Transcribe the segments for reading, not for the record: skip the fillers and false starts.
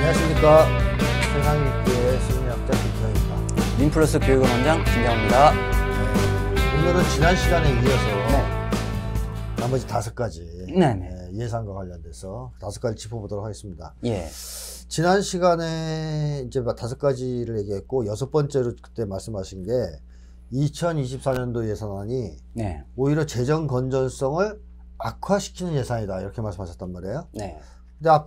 안녕하십니까. 세상일교의 심리학자 김성입니다. 민플러스 교육원 원장 김장호입니다. 네. 오늘은 지난 시간에 이어서 나머지 5가지 예상과 관련돼서 5가지 짚어보도록 하겠습니다. 예. 지난 시간에 이제 5가지를 얘기했고 6번째로 그때 말씀하신 게 2024년도 예산안이 오히려 재정 건전성을 악화시키는 예산이다 이렇게 말씀하셨단 말이에요. 네. 근데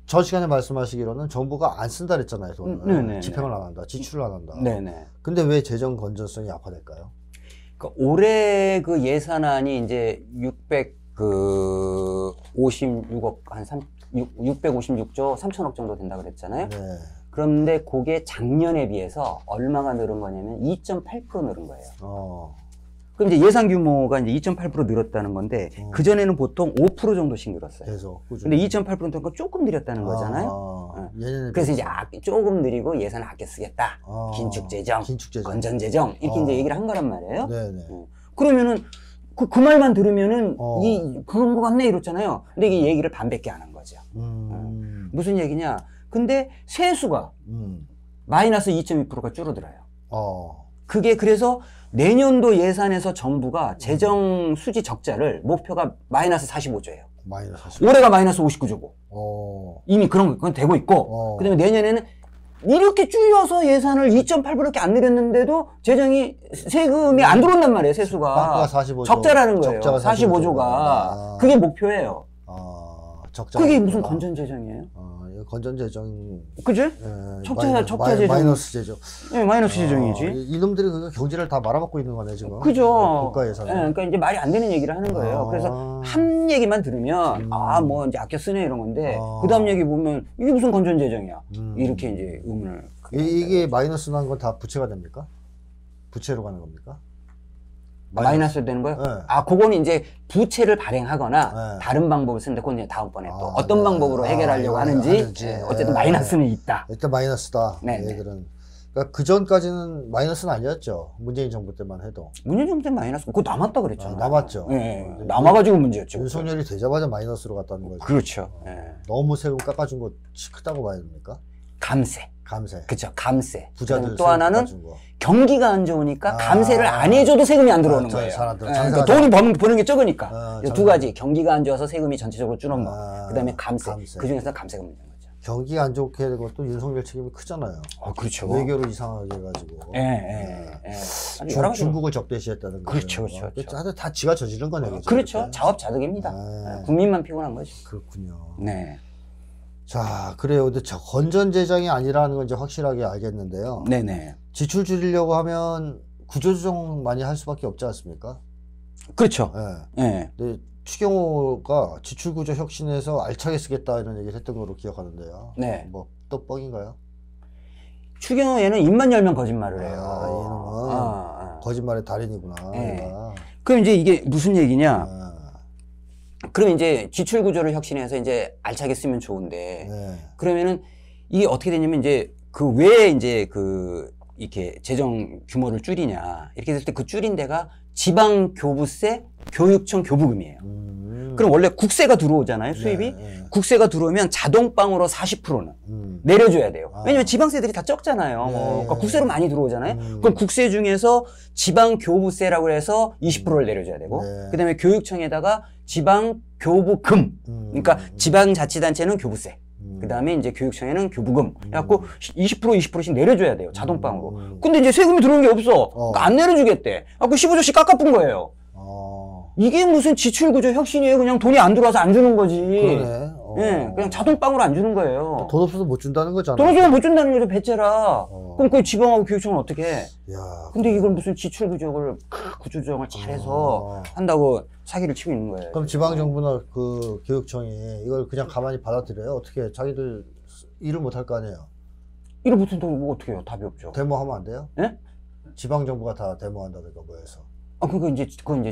전 시간에 말씀하시기로는 정부가 안 쓴다 그랬잖아요, 돈을. 집행을 안 한다, 지출을 안 한다. 네네. 근데 왜 재정 건전성이 악화될까요? 그러니까 올해 그 예산안이 이제 656억 한 656조 3천억 정도 된다 그랬잖아요. 네. 그런데 그게 작년에 비해서 얼마가 늘은 거냐면 2.8% 늘은 거예요. 그럼 이제 예산 규모가 이제 2.8% 늘었다는 건데 그전에는 보통 5% 정도씩 늘었어요. 계속. 근데 2.8%니까 조금 늘었다는 거잖아요. 그래서 이제 조금 느리고 예산을 아껴 쓰겠다. 긴축재정, 건전재정 이렇게 이제 얘기를 한 거란 말이에요. 네네. 그러면은 그 말만 들으면은 그런 거 같네 이렇잖아요. 근데 이게 얘기를 반밖에 안 한 거죠. 무슨 얘기냐? 근데 세수가 마이너스 2.2%가 줄어들어요. 그게 그래서 내년도 예산에서 정부가 재정 수지 적자를 목표가 마이너스 45조예요. 올해가 마이너스 59조고. 이미 그건 되고 있고. 그 다음에 내년에는 이렇게 줄여서 예산을 2.8%밖에 안 늘렸는데도 세금이 안 들어온단 말이에요, 세수가. 45조. 적자라는 거예요. 45조가. 그게 목표예요. 그게 무슨 건전재정이에요? 건전재정. 그지? 적자 재정. 마이너스 재정. 네, 마이너스 재정이지. 이놈들이 그 경제를 다 말아먹고 있는 거네, 지금. 그죠. 국가 예산. 네, 그러니까 이제 말이 안 되는 얘기를 하는 거예요. 그래서 한 얘기만 들으면, 뭐 이제 아껴 쓰네 이런 건데, 그 다음 얘기 보면, 이게 무슨 건전재정이야. 이렇게 이제 의문을. 이게 마이너스 난 건 다 부채가 됩니까? 부채로 가는 겁니까? 마이너스 되는 거예요? 네. 그거는 이제 부채를 발행하거나 다른 방법을 쓰는데 그건 이제 다음번에 또 어떤 방법으로 해결하려고 하는지 어쨌든 마이너스는 있다. 일단 마이너스다. 얘들은. 그러니까 그 전까지는 마이너스는 아니었죠. 문재인 정부 때만 해도. 문재인 정부 때 마이너스 그거 남았다 그랬잖아요. 남았죠. 남아가지고 문제였죠. 윤석열이 되자마자 마이너스로 갔다는 거죠. 그렇죠. 너무 세금 깎아준 거 크다고 봐야 됩니까? 감세. 그쵸. 감세. 부자들 또 하나는 경기가 안 좋으니까 감세를 안 해줘도 세금이 안 들어오는 거예요. 그러니까 돈이 버는 게 적으니까. 2가지. 경기가 안 좋아서 세금이 전체적으로 줄은 거. 그 다음에 감세. 그 중에서 감세가 문제인 거죠. 경기가 안 좋게 되는 것도 윤석열 책임이 크잖아요. 그렇죠. 외교를 이상하게 해가지고. 중국을 적대시했다는 거예요. 그렇죠. 다 지가 저지른 거네. 그렇죠. 자업자득입니다. 국민만 피곤한 거죠. 그렇군요. 네. 자, 그래요. 근데 건전재정이 아니라는 건 이제 확실하게 알겠는데요. 네네. 지출 줄이려고 하면 구조조정 많이 할 수밖에 없지 않습니까? 그렇죠. 네. 근데 추경호가 지출구조 혁신에서 알차게 쓰겠다 이런 얘기를 했던 걸로 기억하는데요. 네. 뭐 또 뻥인가요? 추경호에는 입만 열면 거짓말을 해요. 얘는 거짓말의 달인이구나. 그럼 이제 이게 무슨 얘기냐? 그럼 이제 지출 구조를 혁신해서 이제 알차게 쓰면 좋은데, 그러면은 이게 어떻게 되냐면 이제 왜 이제 이렇게 재정 규모를 줄이냐. 이렇게 됐을 때 그 줄인 데가 지방 교부세, 교육청 교부금이에요. 그럼 원래 국세가 들어오잖아요, 수입이. 국세가 들어오면 자동빵으로 40%는 내려줘야 돼요. 왜냐면 지방세들이 다 적잖아요. 그러니까 국세로 많이 들어오잖아요. 그럼 국세 중에서 지방 교부세라고 해서 20%를 내려줘야 되고, 그 다음에 교육청에다가 지방 교부금. 그러니까 지방자치단체는 교부세. 그 다음에 이제 교육청에는 교부금. 그래갖고 20%씩 내려줘야 돼요. 자동빵으로. 근데 이제 세금이 들어오는 게 없어. 그러니까 안 내려주겠대. 그래갖고 15조씩 깎아뿐 거예요. 이게 무슨 지출구조 혁신이에요. 그냥 돈이 안 들어와서 안 주는 거지. 그러네. 그냥 자동빵으로 안 주는 거예요. 돈 없어서 못 준다는 거잖아. 돈 없어서 못 준다는 거죠, 배째라. 그럼 그 지방하고 교육청은 어떻게 해? 근데 이걸 무슨 지출구조를, 구조조정을 잘해서 한다고 사기를 치고 있는 거예요. 그럼 지방정부나 그 교육청이 이걸 그냥 가만히 받아들여요? 어떻게 자기들 일을 못 할 거 아니에요? 일을 못해도 뭐 어떻게 해요? 답이 없죠. 데모하면 안 돼요? 예? 지방정부가 다 그러니까 뭐 해서. 그건 이제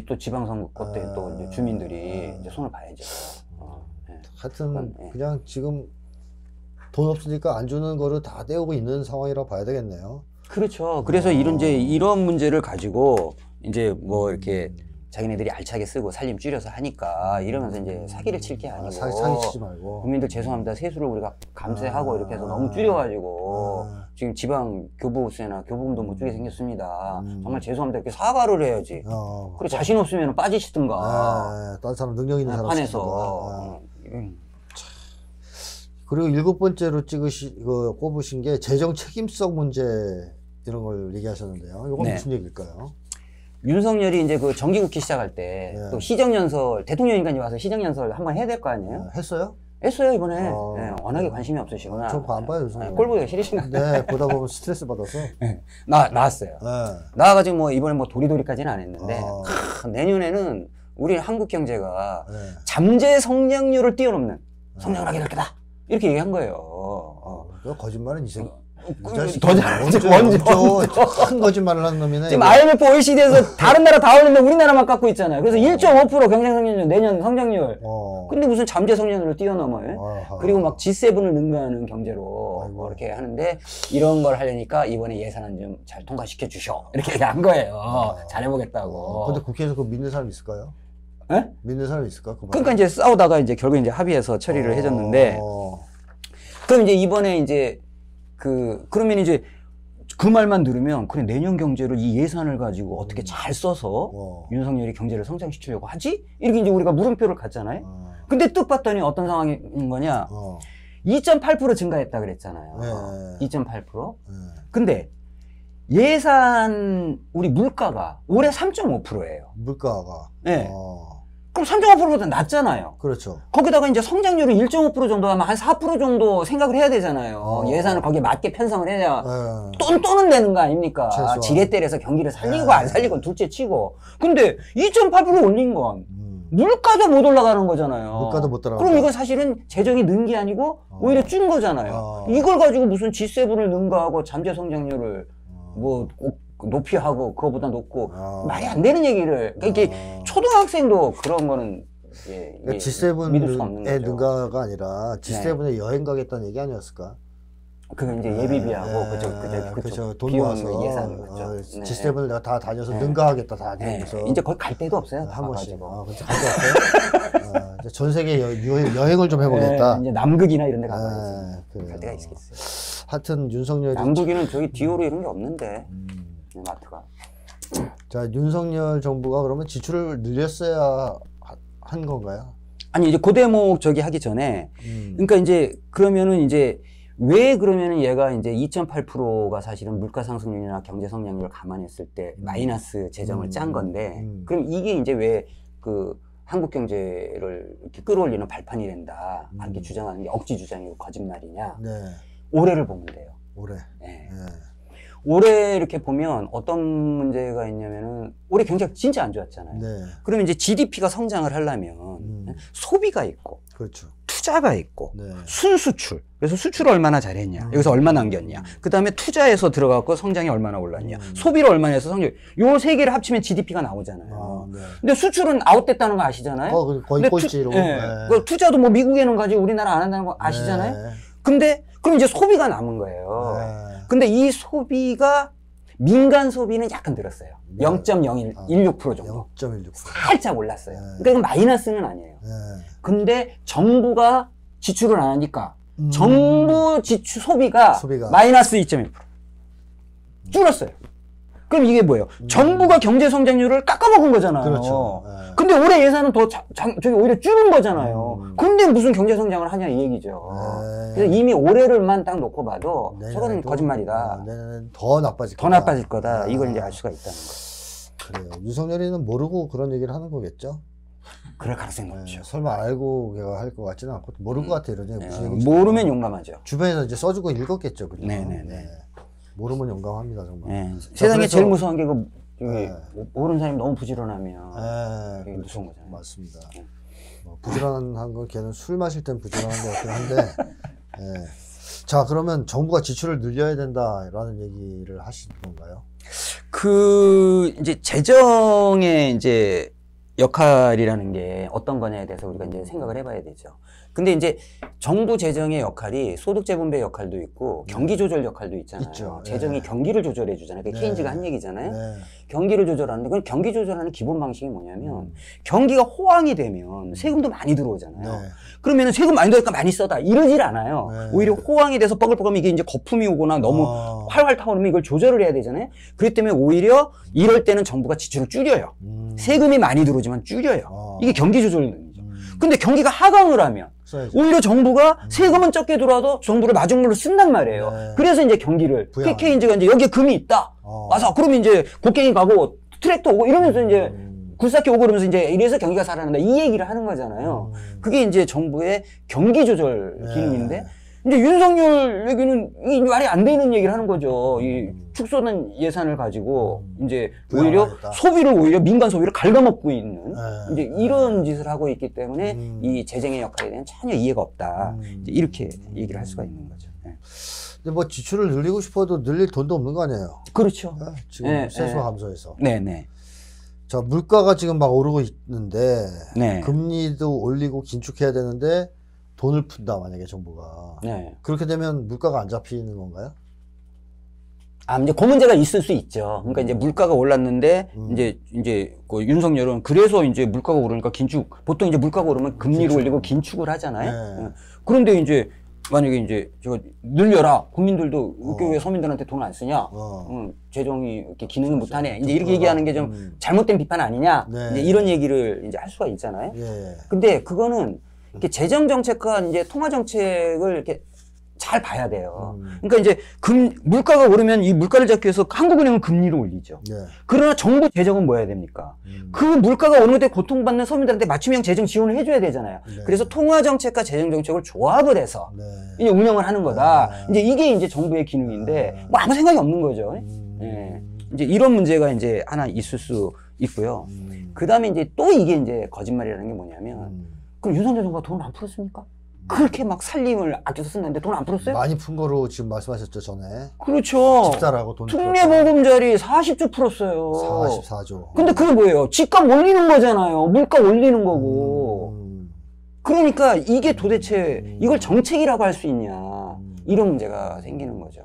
또 지방선거 때 또 이제 주민들이 이제 손을 봐야죠. 하여튼 그냥 지금 돈 없으니까 안 주는 거를 다 떼오고 있는 상황이라고 봐야 되겠네요. 그렇죠. 그래서 이런 문제를 가지고 이제 뭐 이렇게 자기네들이 알차게 쓰고 살림 줄여서 하니까 이러면서 이제 사기를 칠 게 아니고 사기 치지 말고 국민들 죄송합니다. 세수를 우리가 감세하고 이렇게 해서 너무 줄여가지고 지금 지방 교부세나 교부금도 못 주게 생겼습니다. 정말 죄송합니다. 이렇게 사과를 해야지. 그리고 자신 없으면 빠지시든가. 다른 사람 능력 있는 사람 판에서. 그리고 7번째로 꼽으신 게 재정 책임성 문제 이런 걸 얘기하셨는데요. 이건 네. 무슨 얘기일까요? 윤석열이 이제 그 정기국회 시작할 때 또 시정연설, 대통령님까지 와서 시정연설 한번 해야 될 거 아니에요? 했어요? 했어요, 이번에. 네, 워낙에 관심이 없으시구나. 저 안 봐요, 요즘. 꼴 보기가 싫으신가? 네, 보다 보면 스트레스 받아서. 네, 나왔어요. 나와가지고 뭐 이번에 뭐 도리도리까지는 안 했는데, 내년에는 우리 한국 경제가 잠재 성장률을 뛰어넘는 성장을 하게 될 거다. 이렇게 얘기한 거예요. 거짓말은 이 새끼. 더 잘하죠. 먼저. 큰 거짓말을 하는 놈이네. 지금 IMF OECD에서 다른 나라 다 올리는데 우리나라만 깎고 있잖아요. 그래서 1.5% 경쟁 성장률, 내년 성장률. 근데 무슨 잠재 성장률을 뛰어넘어요. 그리고 막 G7을 능가하는 경제로 뭐 이렇게 하는데 이런 걸 하려니까 이번에 예산안 좀 잘 통과시켜 주셔. 이렇게 얘기한 거예요. 잘해보겠다고. 근데 국회에서 그거 믿는 사람 있을까요? 네? 믿는 사람 있을까? 그러니까 이제 싸우다가 이제 결국 이제 합의해서 처리를 해줬는데 그럼 이제 이번에 이제 그러면 이제 그 말만 들으면 그래 내년 경제를 이 예산을 가지고 어떻게 잘 써서 윤석열이 경제를 성장시키려고 하지? 이렇게 이제 우리가 물음표를 갖잖아요. 근데 뜻 봤더니 어떤 상황인 거냐? 2.8% 증가했다 그랬잖아요. 2.8%. 근데 예산 우리 물가가 올해 3.5%예요. 물가가. 네. 그럼 3.5%보다 낮잖아요. 그렇죠. 거기다가 이제 성장률을 1.5% 정도 하면 한 4% 정도 생각을 해야 되잖아요. 예산을 거기에 맞게 편성을 해야 똔똔은 되는 거 아닙니까? 최소한. 지렛 때려서 경기를 살리고 안 살리고 둘째 치고. 근데 2.8% 올린 건 물가도 못 올라가는 거잖아요. 물가도 못 따라가고. 그럼 이건 사실은 재정이 는 게 아니고 오히려 준 거잖아요. 이걸 가지고 무슨 G7을 능가하고 잠재 성장률을 뭐 높이 하고 그거보다 높고 말이 안 되는 얘기를 이게 초등학생도 그런 거는 그러니까 G7의 능가가 아니라 G7에 여행 가겠다는 얘기 아니었을까? 그건 이제 예비비하고 그죠 돈 모아서 예산 G7을 내가 다 다녀서 능가하겠다 다 다녀서 이제 거기 갈 데도 없어요. 한 번씩 갈 데 없어요. 전 세계 여행을 좀 해보겠다. 이제 남극이나 이런 데 가봐야지. 갈 데가 있겠어요. 하여튼 윤석열이 남극이는 저기 디오로 이런 게 없는데 마트가. 자, 윤석열 정부가 그러면 지출을 늘렸어야 한 건가요? 아니, 이제 그 대목 저기 하기 전에, 그러니까 이제 그러면은 이제 왜 그러면은 얘가 이제 2.8%가 사실은 물가 상승률이나 경제 성장률을 감안했을 때 마이너스 재정을 짠 건데, 그럼 이게 이제 왜 그 한국 경제를 이렇게 끌어올리는 발판이 된다, 이렇게 주장하는 게 억지 주장이고 거짓말이냐? 네. 올해를 보면 돼요. 올해. 네. 올해 이렇게 보면 어떤 문제가 있냐면은 올해 경제가 진짜 안 좋았잖아요. 네. 그러면 이제 GDP가 성장을 하려면 소비가 있고, 그렇죠. 투자가 있고, 네. 순수출. 그래서 수출을 얼마나 잘했냐, 여기서 얼마 남겼냐, 그 다음에 투자에서 들어가고 성장이 얼마나 올랐냐, 소비를 얼마나 해서 성장. 요 세 개를 합치면 GDP가 나오잖아요. 네. 근데 수출은 아웃됐다는 거 아시잖아요. 거의 꼴찌로. 네. 투자도 뭐 미국에는 가지고 우리나라 안 한다는 거 아시잖아요. 네. 근데 그럼 이제 소비가 남은 거예요. 네. 근데 이 소비가 민간 소비는 약간 늘었어요. 0.16% 정도. 0.16%. 살짝 올랐어요. 그러니까 이건 마이너스는 아니에요. 근데 정부가 지출을 안 하니까 정부 지출 소비가 마이너스 2.1% 줄었어요. 그럼 이게 뭐예요? 정부가 경제 성장률을 깎아먹은 거잖아요. 그렇죠. 근데 올해 예산은 더 저기 오히려 줄은 거잖아요. 근데 무슨 경제 성장을 하냐 이 얘기죠. 그래서 이미 올해를만 딱 놓고 봐도 저거는 거짓말이다. 내년엔 더 나빠질 거다. 더 나빠질 거다. 이걸 이제 알 수가 있다는 거예요. 그래요. 윤석열이는 모르고 그런 얘기를 하는 거겠죠? 그럴 가능성이 높죠. 설마 알고 걔가 할 것 같지는 않고 모를 것 같아. 이런 얘기 무슨 얘기인지. 모르면 용감하죠. 주변에서 이제 써주고 읽었겠죠. 그죠? 네네네. 모르면 용감합니다 정말. 세상에 제일 무서운 게 모르는 사람이 너무 부지런하면 되게 무서운 거잖아요. 맞습니다. 부지런한 건 걔는 술 마실 땐 부지런한 것 같긴 한데. 자, 그러면 정부가 지출을 늘려야 된다라는 얘기를 하신 건가요? 이제 재정의 이제 역할이라는 게 어떤 거냐에 대해서 우리가 이제 생각을 해봐야 되죠. 근데 이제 정부 재정의 역할이 소득 재분배 역할도 있고 경기 조절 역할도 있잖아요. 있죠. 재정이 경기를 조절해 주잖아요. 그게 케인즈가 한 얘기잖아요. 네. 경기를 조절하는데 그건 경기 조절하는 기본 방식이 뭐냐면 경기가 호황이 되면 세금도 많이 들어오잖아요. 네. 그러면 세금 많이 들어오니까 많이 써다 이러질 않아요. 네. 오히려 호황이 돼서 뻐글뻐글하면 이게 이제 거품이 오거나 너무 활활 타오르면 이걸 조절을 해야 되잖아요. 그렇기 때문에 오히려 이럴 때는 정부가 지출을 줄여요. 세금이 많이 들어오지만 줄여요. 이게 경기 조절입니다. 근데 경기가 하강을 하면 써야죠. 오히려 정부가 세금은 적게 들어와도 정부를 마중물로 쓴단 말이에요. 네. 그래서 이제 경기를 부양하는. 케인즈가 이제 여기에 금이 있다. 와서 그러면 이제 곡괭이 가고 트랙터 오고 이러면서 이제 굴삭기 오고 그러면서 이제 이래서 경기가 살아난다 이 얘기를 하는 거잖아요. 그게 이제 정부의 경기 조절 기능인데 이제 윤석열 얘기는 이 말이 안 되는 얘기를 하는 거죠. 이 축소된 예산을 가지고 이제 오히려 부양하겠다. 소비를 오히려 민간 소비를 갉아먹고 있는 네. 이제 이런 짓을 하고 있기 때문에 이 재정의 역할에 대한 전혀 이해가 없다. 이제 이렇게 얘기를 할 수가 있는 거죠. 네. 근데 뭐 지출을 늘리고 싶어도 늘릴 돈도 없는 거 아니에요? 그렇죠. 지금 네, 세수 네. 감소해서. 네네. 자, 물가가 지금 막 오르고 있는데 네. 금리도 올리고 긴축해야 되는데 돈을 푼다 만약에 정부가. 네. 그렇게 되면 물가가 안 잡히는 건가요? 아, 이제 그 문제가 있을 수 있죠. 그러니까 이제 물가가 올랐는데, 이제 그 윤석열은 그래서 이제 물가가 오르니까 보통 이제 물가가 오르면 금리를 올리고 긴축을 하잖아요. 네. 예. 그런데 이제 만약에 이제 제가 늘려라. 국민들도 왜 서민들한테 돈 안 쓰냐? 재정이 이렇게 기능을 못하네. 이제 이렇게 얘기하는 게 좀 잘못된 비판 아니냐? 네. 이제 이런 얘기를 이제 할 수가 있잖아요. 예. 근데 그거는 이렇게 재정 정책과 이제 통화 정책을 이렇게 잘 봐야 돼요. 그러니까 이제 물가가 오르면 이 물가를 잡기 위해서 한국은행은 금리를 올리죠. 네. 그러나 정부 재정은 뭐 해야 됩니까? 그 물가가 오르는 데 고통받는 서민들한테 맞춤형 재정 지원을 해줘야 되잖아요. 네. 그래서 통화 정책과 재정 정책을 조합을 해서 네. 이제 운영을 하는 거다. 이제 이게 이제 정부의 기능인데 뭐 아무 생각이 없는 거죠. 예. 이제 이런 문제가 이제 하나 있을 수 있고요. 그 다음에 이제 또 이게 이제 거짓말이라는 게 뭐냐면 그럼 윤석열 정부가 돈 안 풀었습니까? 그렇게 막 살림을 아껴서 쓴다는데 돈 안 풀었어요? 많이 푼 거로 지금 말씀하셨죠, 전에. 그렇죠. 집사라고 돈 특례보금자리 40조 풀었어요. 44조. 근데 그게 뭐예요? 집값 올리는 거잖아요. 물가 올리는 거고. 그러니까 이게 도대체 이걸 정책이라고 할 수 있냐. 이런 문제가 생기는 거죠.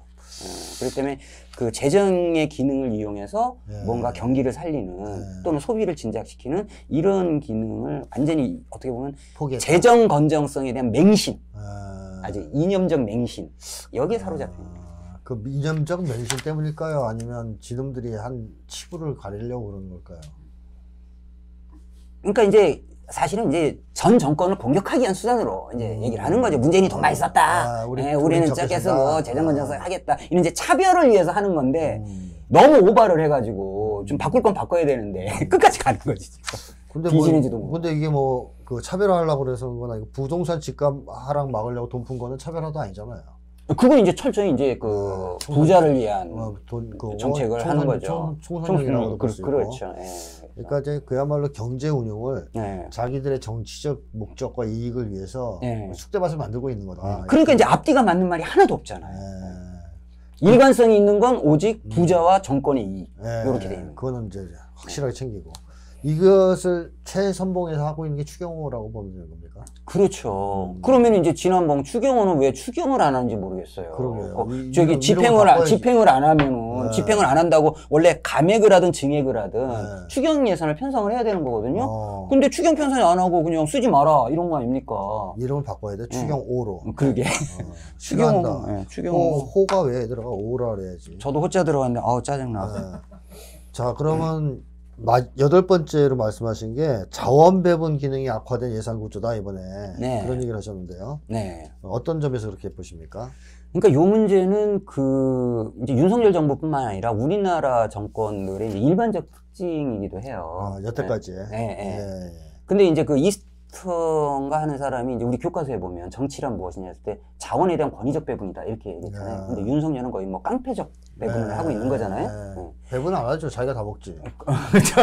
그렇기 때문에 그 재정의 기능을 이용해서 뭔가 경기를 살리는 또는 소비를 진작시키는 이런 기능을 완전히 어떻게 보면 포기했다. 재정 건정성에 대한 맹신, 아주 이념적 맹신 여기에 사로잡힙니다. 그 이념적 맹신 때문일까요? 아니면 지놈들이 한 치부를 가리려고 그러는 걸까요? 그러니까 이제 사실은 이제 전 정권을 공격하기 위한 수단으로 이제 얘기를 하는 거죠. 문재인이 돈 많이 썼다. 우리는 적게 쓰고 재정 건정성 하겠다. 이런 이제 차별을 위해서 하는 건데 너무 오바를 해가지고 좀 바꿀 건 바꿔야 되는데 끝까지 가는 거지. 근데 뒤지는지도 모르고. 근데 이게 뭐 그 차별화하려고 그래서 그거나 이거 부동산 집값 하락 막으려고 돈 푼 거는 차별화도 아니잖아요. 그건 이제 철저히 이제 그 부자를 위한 그 정책을 하는 거죠. 총선용이라고 볼수 있고. 그렇죠. 예. 그러니까 이제 그야말로 경제 운용을 네. 자기들의 정치적 목적과 이익을 위해서 숙대밭을 만들고 있는 거다. 그러니까 이제 앞뒤가 맞는 말이 하나도 없잖아요. 일관성이 있는 건 오직 부자와 정권의 이익 이렇게 돼 있는 거예요. 그거는 이제 확실하게 챙기고 이것을 최선봉에서 하고 있는 게 추경호라고 보면 되는 겁니까? 그렇죠. 그러면 이제 지난번 추경호는 왜 추경을 안 하는지 모르겠어요. 그러게요. 저기 집행을 안 하면은 집행을 안 한다고 원래 감액을 하든 증액을 하든 추경 예산을 편성을 해야 되는 거거든요. 근데 추경 편성이 안 하고 그냥 쓰지 마라 이런 거 아닙니까? 이름을 바꿔야 돼. 추경오로. 그러게. 추경호. 추경호. 호가 왜 들어가? 오라 그래야지. 저도 호자 들어갔는데 아우 짜증나. 자, 그러면 8번째로 말씀하신 게 자원 배분 기능이 악화된 예산 구조다 이번에 그런 얘기를 하셨는데요. 네. 어떤 점에서 그렇게 보십니까? 그러니까 요 문제는 그 이제 윤석열 정부뿐만 아니라 우리나라 정권들의 이제 일반적 특징이기도 해요. 여태까지. 근데 이제 그 이스턴가 하는 사람이 이제 우리 교과서에 보면 정치란 무엇이냐 했을 때 자원에 대한 권위적 배분이다 이렇게 얘기했잖아요. 근데 윤석열은 거의 뭐 깡패적 배분을 하고 있는 거잖아요. 배분 안 하죠. 자기가 다 먹지. 그렇죠.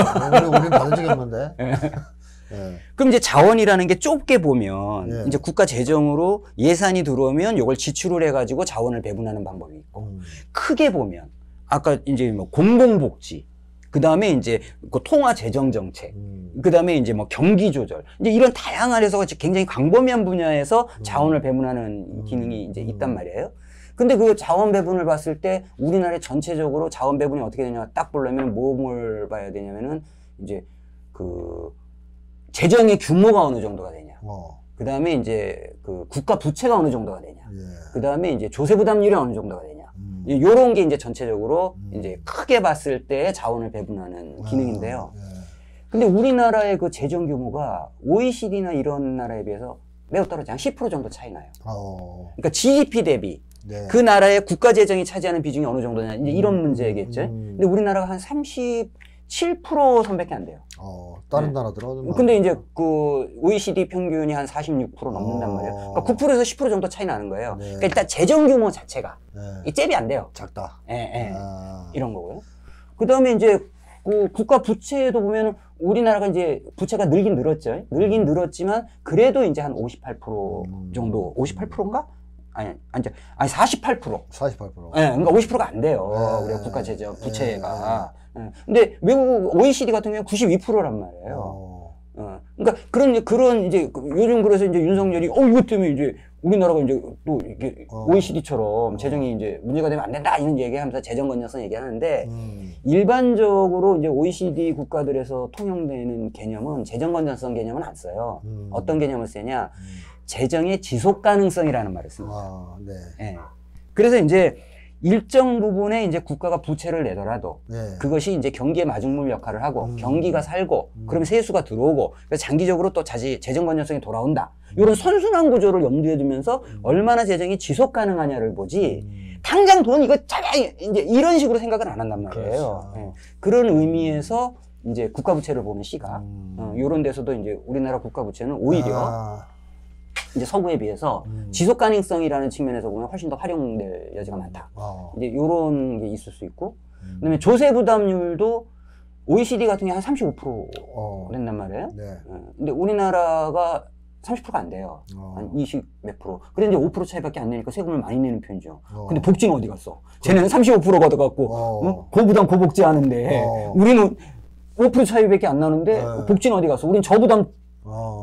우리는 받은 적이 없는데. 그럼 이제 자원이라는 게 좁게 보면 이제 국가 재정으로 예산이 들어오면 이걸 지출을 해가지고 자원을 배분하는 방법이 있고 크게 보면 아까 이제 뭐 공공복지 그 다음에 이제 그 통화 재정 정책, 그 다음에 이제 뭐 경기 조절, 이제 이런 다양한 해서 굉장히 광범위한 분야에서 자원을 배분하는 기능이 이제 있단 말이에요. 근데 그 자원 배분을 봤을 때 우리나라 전체적으로 자원 배분이 어떻게 되냐 딱 보려면 뭘 봐야 되냐면은 이제 그 재정의 규모가 어느 정도가 되냐. 그 다음에 이제 그 국가 부채가 어느 정도가 되냐. 그 다음에 이제 조세 부담률이 어느 정도가 되냐. 요런 게 이제 전체적으로 이제 크게 봤을 때 자원을 배분하는 기능인데요. 근데 우리나라의 그 재정 규모가 OECD나 이런 나라에 비해서 매우 떨어져요. 한 10% 정도 차이 나요. 그러니까 GDP 대비 그 나라의 국가 재정이 차지하는 비중이 어느 정도냐. 이제 이런 문제겠죠. 근데 우리나라가 한 37% 선밖에 안 돼요. 다른 나라들은. 근데 이제 그 OECD 평균이 한 46% 넘는단 말이에요. 그러니까 9%에서 10% 정도 차이 나는 거예요. 그러니까 일단 재정 규모 자체가 이 잽이 안 돼요. 작다. 이런 거고요. 그 다음에 이제 그 국가 부채도 보면은 우리나라가 이제 부채가 늘긴 늘었죠. 늘긴 늘었지만 그래도 이제 한 58% 정도, 58%인가? 아니 48%. 48%. 예, 그러니까 50%가 안 돼요. 우리가 국가 재정 부채가. 근데 외국 OECD 같은 경우는 92%란 말이에요. 그러니까 그런 이제 요즘 그래서 이제 윤석열이 이것 때문에 이제 우리나라가 이제 또 이게 OECD처럼 재정이 이제 문제가 되면 안 된다 이런 얘기하면서 재정 건전성 얘기하는데 일반적으로 이제 OECD 국가들에서 통용되는 개념은 재정 건전성 개념은 안 써요. 어떤 개념을 쓰냐? 재정의 지속 가능성이라는 말을 씁니다. 네. 그래서 이제 일정 부분에 이제 국가가 부채를 내더라도 그것이 이제 경기의 마중물 역할을 하고 경기가 살고 그러면 세수가 들어오고 그래서 장기적으로 또 재정 건전성이 돌아온다. 이런 선순환 구조를 염두에 두면서 얼마나 재정이 지속 가능하냐를 보지 당장 돈 이거 짜야 이제 이런 식으로 생각을 안 한단 말이에요. 그런 의미에서 이제 국가 부채를 보는 시각 이런 데서도 이제 우리나라 국가 부채는 오히려 이제 서구에 비해서 지속 가능성이라는 측면에서 보면 훨씬 더 활용될 여지가 많다. 이제 요런 게 있을 수 있고, 그다음에 조세 부담률도 OECD 같은 게 한 35% 된단 말이에요. 근데 우리나라가 30%가 안 돼요. 한 20 몇 프로. 그런데 이제 5% 차이밖에 안 내니까 세금을 많이 내는 편이죠. 근데 복지는 어디 갔어? 쟤네는 35% 걷어갖고 고부담 고복지 하는데 우리는 5% 차이밖에 안 나는데 복지는 어디 갔어? 우린 저부담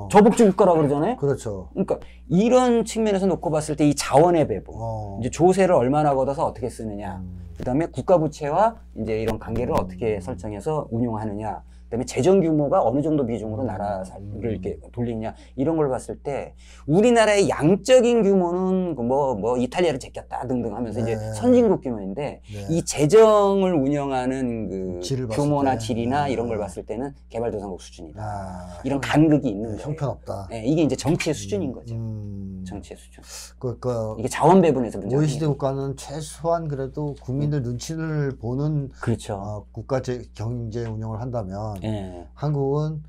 저복지 국가라 그러잖아요. 그렇죠. 그러니까 이런 측면에서 놓고 봤을 때 이 자원의 배분, 이제 조세를 얼마나 걷어서 어떻게 쓰느냐, 그다음에 국가 부채와 이제 이런 관계를 어떻게 설정해서 운용하느냐, 그다음에 재정 규모가 어느 정도 비중으로 나라를 이렇게 돌리느냐 이런 걸 봤을 때 우리나라의 양적인 규모는 뭐 이탈리아를 제꼈다 등등 하면서 이제 선진국 규모인데 이 재정을 운영하는 그 규모나 질이나 이런 걸 봤을 때는 개발도상국 수준이다. 이런 간극이 있는 거예요. 형편없다. 이게 이제 정치의 수준인 거죠. 정치의 수준. 이게 자원 배분에서 문제가 OECD 국가는 최소한 그래도 국민들 눈치를 보는 그렇죠. 국가 경제 운영을 한다면 한국은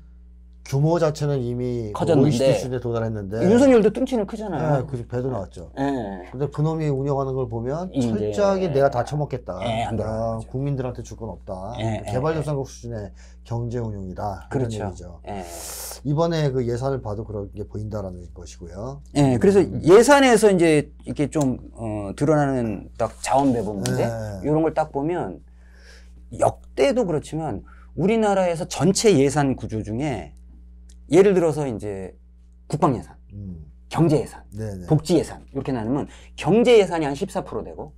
규모 자체는 이미 커졌는데 OECD 수준에 도달했는데 윤석열도 뚱치는 크잖아요. 그 배도 나왔죠. 근데 그놈이 운영하는 걸 보면 철저하게 내가 다 처먹겠다. 안 돌아가는 거죠. 국민들한테 줄 건 없다. 개발도상국 수준의 경제 운용이다. 그렇죠. 이런 얘기죠. 이번에 그 예산을 봐도 그런 게 보인다라는 것이고요. 그래서 예산에서 이제 이렇게 좀 드러나는 딱 자원 배분 문제 이런 걸 딱 보면 역대도 그렇지만 우리나라에서 전체 예산 구조 중에 예를 들어서 이제 국방 예산, 경제 예산, 복지 예산 이렇게 나누면 경제 예산이 한 14% 되고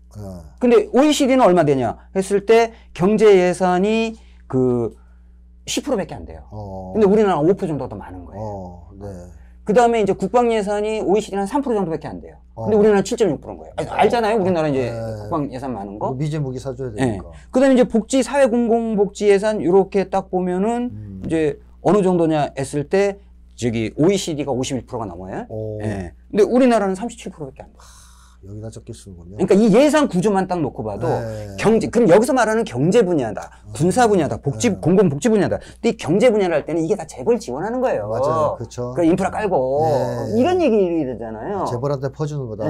근데 OECD는 얼마 되냐 했을 때 경제 예산이 그 10%밖에 안 돼요. 근데 우리나라는 5% 정도가 더 많은 거예요. 그 다음에 이제 국방 예산이 OECD는 한 3% 정도밖에 안 돼요. 근데 우리나라는 7.6%인 거예요. 알잖아요. 우리나라 이제 국방 예산 많은 거. 미제 무기 사줘야 되니까. 그 다음에 이제 복지, 사회공공복지 예산 이렇게 딱 보면은 이제 어느 정도냐 했을 때 저기 OECD가 51%가 넘어요. 근데 우리나라는 37%밖에 안 돼요. 여기다 적게 쓰는군요. 그러니까 이 예산 구조만 딱 놓고 봐도 경제, 그럼 여기서 말하는 경제 분야다, 군사 분야다, 공공복지 분야다. 근데 이 경제 분야를 할 때는 이게 다 재벌 지원하는 거예요. 맞아요. 그렇죠. 그 인프라 깔고 이런 얘기를 되잖아요. 재벌한테 퍼주는 거다.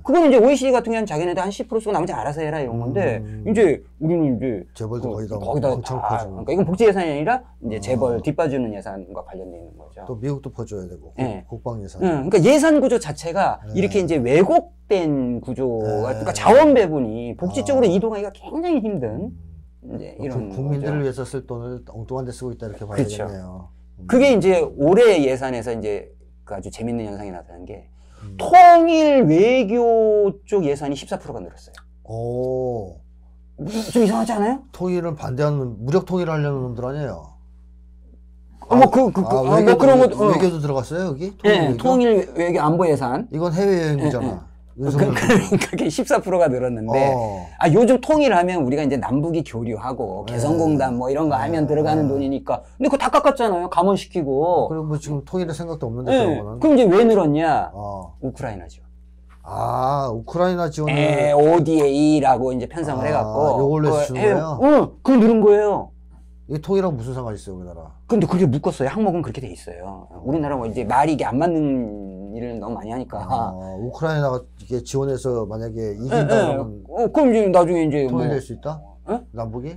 그거는 이제 OECD 같은 경우는 자기네들 한 10% 쓰고 나머지 알아서 해라 이런 건데 이제 우리는 이제 재벌도 거기다 엄청 퍼주는. 그러니까 이건 복지 예산이 아니라 이제 재벌 뒷봐주는 예산과 관련돼 있는 거죠. 또 미국도 퍼줘야 되고 국방 예산. 그러니까 예산 구조 자체가 이렇게 이제 왜곡된 구조가 그러니까 자원 배분이 복지 쪽으로 이동하기가 굉장히 힘든 이제 이런 국민들을 거죠. 위해서 쓸 돈을 엉뚱한 데 쓰고 있다 이렇게 봐야 그렇죠. 되겠네요. 그게 이제 올해 예산에서 이제 그 아주 재밌는 현상이 나타난 게 통일 외교 쪽 예산이 14%가 늘었어요. 오. 좀 이상하지 않아요? 통일은 반대하는 무력 통일을 하려는 놈들 아니에요? 뭐 외교도, 그런 것도 외교도 들어갔어요 여기? 통일 예, 외교? 통일 외교 안보 예산. 이건 해외여행이잖아. 그러니까 그게 14%가 늘었는데 요즘 통일하면 우리가 이제 남북이 교류하고 개성공단 뭐 이런 거 하면 들어가는 돈이니까 근데 그거 다 깎았잖아요. 감원시키고. 그리고 뭐 지금 통일의 생각도 없는데 그런 거는. 그럼 이제 왜 늘었냐? 우크라이나 지원. 우크라이나 지원을 ODA라고 이제 편성을 해갖고 요걸로 해서 주는 거예요? 그거 늘은 거예요. 이 통일하고 무슨 상관이 있어요 우리나라? 근데 그게 묶었어요. 항목은 그렇게 돼 있어요. 우리나라가 이제 말이 이게 안 맞는 일을 너무 많이 하니까. 우크라이나가 이게 지원해서 만약에 이긴다면 그럼 이제 나중에 이제 통일될 뭐, 수 있다? 남북이?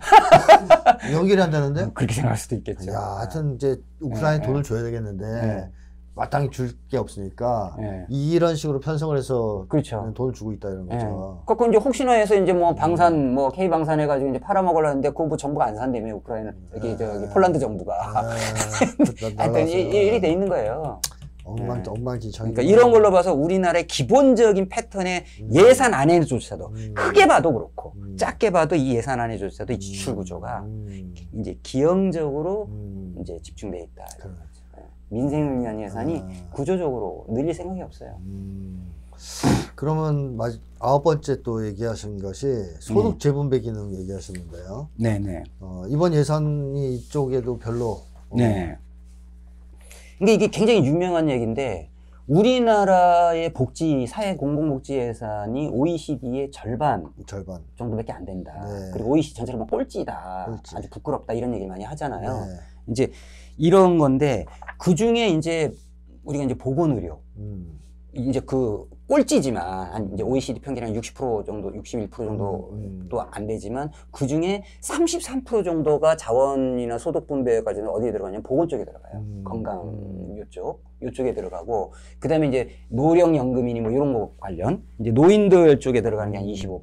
연결이 한다는데? 그렇게 생각할 수도 있겠죠. 하여튼 이제 우크라이나 돈을 줘야 되겠는데 마땅히 줄 게 없으니까 이런 식으로 편성을 해서 그렇죠. 돈을 주고 있다 이런 거죠. 그거 이제 혹시나 해서 이제 뭐 방산 뭐 K 방산 해가지고 이제 팔아먹으려는데 그거 뭐 정부가 안 산다며 우크라이나 여기 저기 폴란드 정부가 하여튼 일이 돼 있는 거예요. 엉망진창. 그러니까 이런 걸로 봐서 우리나라의 기본적인 패턴의 예산 안에조차도 크게 봐도 그렇고 작게 봐도 이 예산 안에조차도 이 지출 구조가 이제 기형적으로 이제 집중돼 있다. 민생을 위한 예산이 구조적으로 늘릴 생각이 없어요. 그러면 9번째 또 얘기하신 것이 소득 재분배 기능 얘기하셨는데요. 네네. 이번 예산이 이쪽에도 별로. 네. 근데 이게 굉장히 유명한 얘기인데 우리나라의 사회 공공복지 예산이 OECD의 절반 정도밖에 안 된다. 그리고 OECD 전체로 뭐 꼴찌다. 아주 부끄럽다 이런 얘기를 많이 하잖아요. 이제 이런 건데 그 중에 이제 우리가 이제 보건의료 이제 그 꼴찌지만 한 이제 OECD 평균 한 60% 정도, 61% 정도도 안 되지만 그 중에 33% 정도가 자원이나 소득 분배까지는 어디에 들어가냐면 보건 쪽에 들어가요. 건강 요쪽에 들어가고 그다음에 이제 노령연금이니 뭐 이런 거 관련 이제 노인들 쪽에 들어가는 게 한 25%.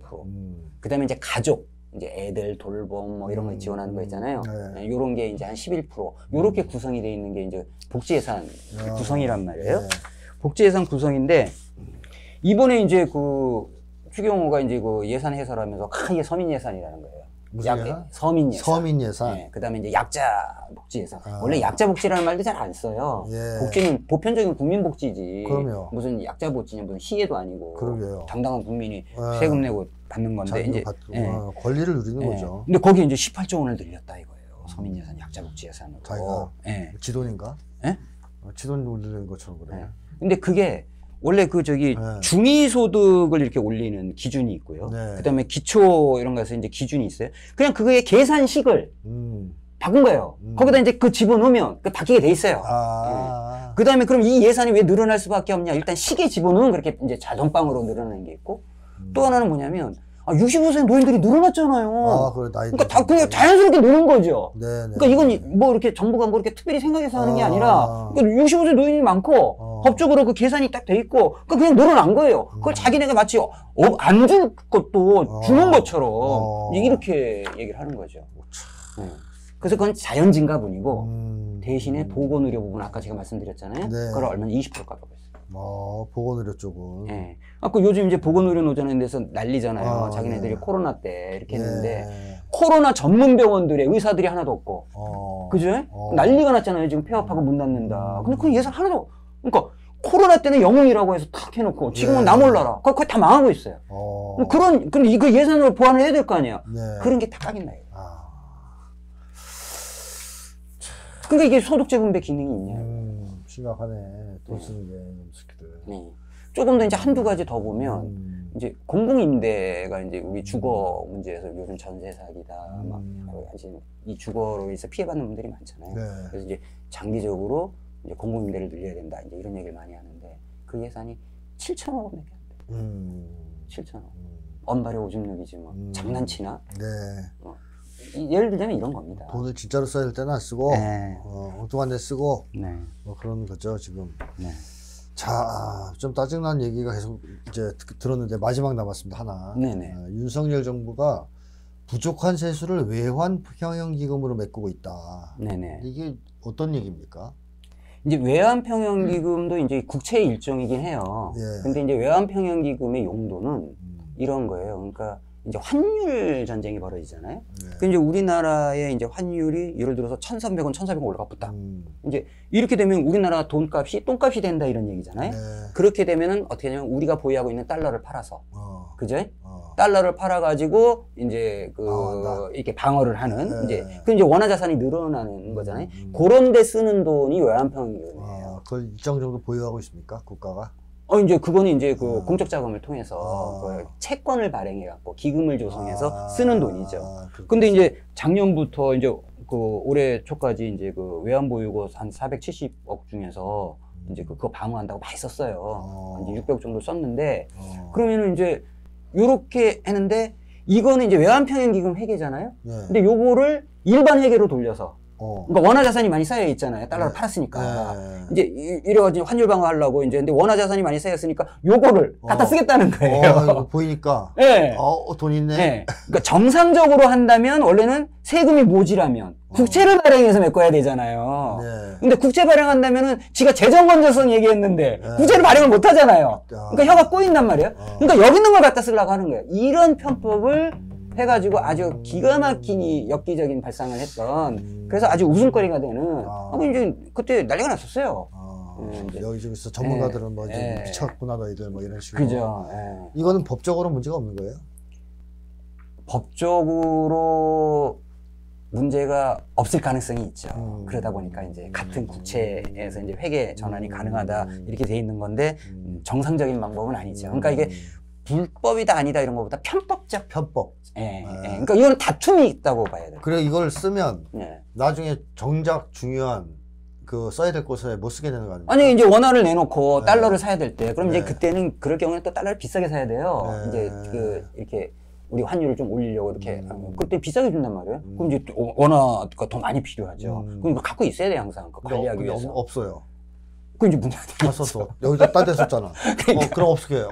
그다음에 이제 가족 이제 애들 돌봄 뭐 이런 거 지원하는 거 있잖아요. 요런 게 이제 한 11%. 요렇게 구성이 돼 있는 게 이제 복지 예산 구성이란 말이에요. 복지 예산 구성인데 이번에 이제 그 추경호가 이제 그 예산 해설하면서 이게 서민 예산이라는 거예요. 무슨 예산? 서민 예산. 서민 예산. 네, 그다음에 이제 약자 복지 예산. 원래 약자 복지라는 말도 잘 안 써요. 복지는 보편적인 국민 복지지. 그럼요. 무슨 약자 복지냐 무슨 희애도 아니고. 그러게요. 당당한 국민이 세금 내고 받는 건데 이제 권리를 누리는 거죠. 근데 거기 이제 18조 원을 늘렸다 이거예요. 서민 예산, 약자 복지 예산으로. 자기가 지돈인가? 지돈 올리는 것처럼 그래. 근데 그게 원래 그 중위소득을 이렇게 올리는 기준이 있고요. 그다음에 기초 이런 거에서 이제 기준이 있어요. 그냥 그거의 계산식을 바꾼 거예요. 거기다 이제 그 집어넣으면 바뀌게 돼 있어요. 그다음에 그럼 이 예산이 왜 늘어날 수밖에 없냐? 일단 시계 집어넣으면 그렇게 이제 자동방으로 늘어나는 게 있고 또 하나는 뭐냐면 65세 노인들이 늘어났잖아요. 그러니까 그냥 자연스럽게 느는 거죠. 그러니까 이건 뭐 이렇게 정부가 뭐 이렇게 특별히 생각해서 하는 게 아니라 그러니까 65세 노인이 많고 법적으로 그 계산이 딱 돼 있고 그냥 늘어난 거예요. 그걸 자기네가 마치 안 줄 것도 주는 것처럼 이렇게 얘기를 하는 거죠. 그래서 그건 자연 증가분이고 대신에 보건의료 부분 아까 제가 말씀드렸잖아요. 그걸 얼마나 20% 깎아버렸어요. 보건의료 쪽은. 요즘 이제 보건의료 노조는 데서 난리잖아요. 자기네들이 코로나 때 이렇게 했는데 코로나 전문 병원들의 의사들이 하나도 없고, 그죠? 난리가 났잖아요. 지금 폐업하고 문 닫는다. 근데 그 예산 하나도, 그러니까 코로나 때는 영웅이라고 해서 탁 해놓고 지금은 나 몰라라. 그거 다 망하고 있어요. 근데 이거 예산으로 보완을 해야 될 거 아니야. 그런 게 다 까긴다. 그러니까 이게 소득 재분배 기능이 있냐. 심각하네. 돈 쓰는 게 새끼들. 조금 더 이제 한두 가지 더 보면 이제 공공임대가 이제 우리 주거 문제에서 요즘 전세 사기다 막 이 주거로 인해서 피해받는 분들이 많잖아요. 그래서 이제 장기적으로 이제 공공임대를 늘려야 된다 이제 이런 얘기를 많이 하는데 그 예산이 7천억 원밖에 안 돼. 7천억. 언발의 오줌 누기지 뭐 장난치나. 예를 들자면 이런 겁니다. 돈을 진짜로 써야 될 때는 안 쓰고 엉뚱한 데 쓰고 뭐 그런 거죠 지금. 자, 좀 짜증난 얘기가 계속 이제 들었는데 마지막 남았습니다. 하나. 윤석열 정부가 부족한 세수를 외환평형기금으로 메꾸고 있다. 네네. 이게 어떤 얘기입니까? 이제 외환평형기금도 이제 국채의 일종이긴 해요. 예. 근데 이제 외환평형기금의 용도는 이런 거예요. 그러니까 이제 환율 전쟁이 벌어지잖아요. 그 이제 우리나라의 이제 환율이 예를 들어서 1,300원, 1,400원 올라갔다. 이제 이렇게 되면 우리나라 돈값이 똥값이 된다 이런 얘기잖아요. 네. 그렇게 되면은 어떻게 되냐면 우리가 보유하고 있는 달러를 팔아서, 그죠? 어. 달러를 팔아가지고 이제 방어한다. 이렇게 방어를 하는 네. 이제 그 이제 원화 자산이 늘어나는 거잖아요. 그런 데 쓰는 돈이 외환평형기금이에요. 그걸 일정 정도 보유하고 있습니까? 국가가? 이제 그거는 이제 그 공적 자금을 통해서 그 채권을 발행해갖고 기금을 조성해서 쓰는 돈이죠. 근데 이제 작년부터 이제 그 올해 초까지 이제 그 외환 보유고 한 470억 중에서 이제 그거 방어한다고 많이 썼어요. 이제 600억 정도 썼는데 그러면은 이제 요렇게 했는데 이거는 이제 외환평형기금 회계잖아요. 네. 근데 요거를 일반 회계로 돌려서 그러니까 원화 자산이 많이 쌓여 있잖아요. 달러를 네. 팔았으니까. 네. 이제 이래가지고 환율 방어하려고 이제 근데 원화 자산이 많이 쌓였으니까 요거를 갖다 쓰겠다는 거예요. 이거 보이니까. 네. 돈 있네. 네. 그러니까 정상적으로 한다면 원래는 세금이 모자라면 국채를 발행해서 메꿔야 되잖아요. 네. 근데 국채 발행한다면은 지가 재정 건전성 얘기했는데 국채를 발행을 못 하잖아요. 그러니까 혀가 꼬인단 말이에요. 그러니까 여기 있는 걸 갖다 쓰려고 하는 거예요. 이런 편법을 해가지고 아주 기가 막히니 엽기적인 발상을 했던 그래서 아주 웃음거리가 되는 이제 그때 난리가 났었어요. 이제. 여기저기서 전문가들은 뭐 이제 네. 미쳤구나 너희들 뭐 이런 식으로. 그죠. 이거는 법적으로 문제가 없는 거예요? 법적으로 문제가 없을 가능성이 있죠. 그러다 보니까 이제 같은 국채에서 이제 회계 전환이 가능하다 이렇게 돼 있는 건데 정상적인 방법은 아니죠. 그러니까 이게 불법이다 아니다 이런 것보다 편법적 편법. 그러니까 이거는 다툼이 있다고 봐야 돼요. 그래 이걸 쓰면 네. 나중에 정작 중요한 그 써야 될 곳에 못 쓰게 되는 거 아닙니까? 아니 이제 원화를 내놓고 네. 달러를 사야 될 때 그럼 네. 이제 그때는 그럴 경우는 또 달러를 비싸게 사야 돼요. 네. 이제 그 이렇게 우리 환율을 좀 올리려고 이렇게 그때 비싸게 준단 말이에요. 그럼 이제 또 원화가 더 많이 필요하죠. 그럼 이거 갖고 있어야 돼 항상 그 관리하기 근데 위해서. 없어요. 그 이제 문제가 다 썼어. 여기다 딴 데 썼잖아. 그럼 어떻게 해요?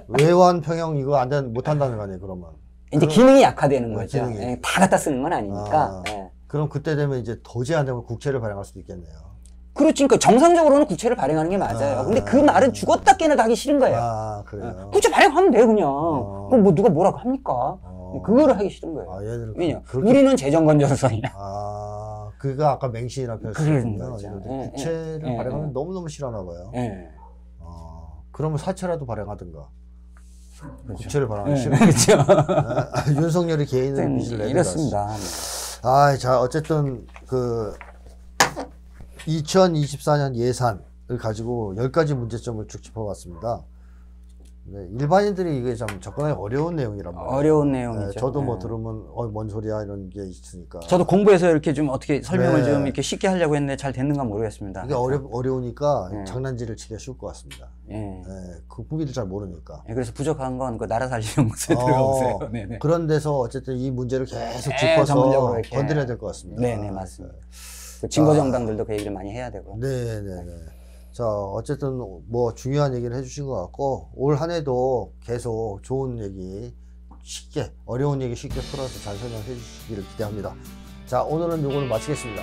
외환 평형 이거 못 한다는 거 아니에요, 그러면? 이제 기능이 약화되는 거죠. 기능이. 다 갖다 쓰는 건 아니니까. 그럼 그때 되면 이제 도저히 안 되면 국채를 발행할 수도 있겠네요. 그렇지. 그러니까 정상적으로는 국채를 발행하는 게 맞아요. 근데 그 말은 죽었다 깨나 하기 싫은 거예요. 그래요? 국채 발행하면 돼, 그냥. 그럼 뭐 누가 뭐라고 합니까? 그거를 하기 싫은 거예요. 얘들은 왜냐? 우리는 재정 건전성이야. 그거 아까 맹신이라 그런 표현했거든요. 거죠. 국채를 발행하면 너무너무 싫어하나 봐요. 그러면 사채라도 발행하든가. 그렇죠. 국채를 발행하기 싫어. 그렇죠. 윤석열이 개인의 빚을 내는 이렇습니다. 자, 어쨌든 그 2024년 예산을 가지고 10가지 문제점을 쭉 짚어봤습니다. 네, 일반인들이 이게 참 접근하기 어려운 내용이란 말이에요. 어려운 내용이죠. 네, 저도 뭐 들으면 뭔 소리야 이런 게 있으니까. 저도 공부해서 이렇게 좀 어떻게 설명을 네. 좀 이렇게 쉽게 하려고 했는데 잘 됐는가 모르겠습니다. 이게 어려우니까 장난질을 치기가 쉬울 것 같습니다. 예. 그 국민들 잘 모르니까. 그래서 부족한 건 그 나라 살리는 곳에 들어가보세요. 네네. 그런 데서 어쨌든 이 문제를 계속 전문적으로 짚어서 이렇게. 건드려야 될 것 같습니다. 네네, 맞습니다. 그 증거정당들도 그 얘기를 많이 해야 되고. 네네네. 자, 어쨌든 뭐 중요한 얘기를 해주신 것 같고 올 한 해도 계속 좋은 얘기 쉽게 어려운 얘기 쉽게 풀어서 잘 설명해 주시기를 기대합니다. 자, 오늘은 요거를 마치겠습니다.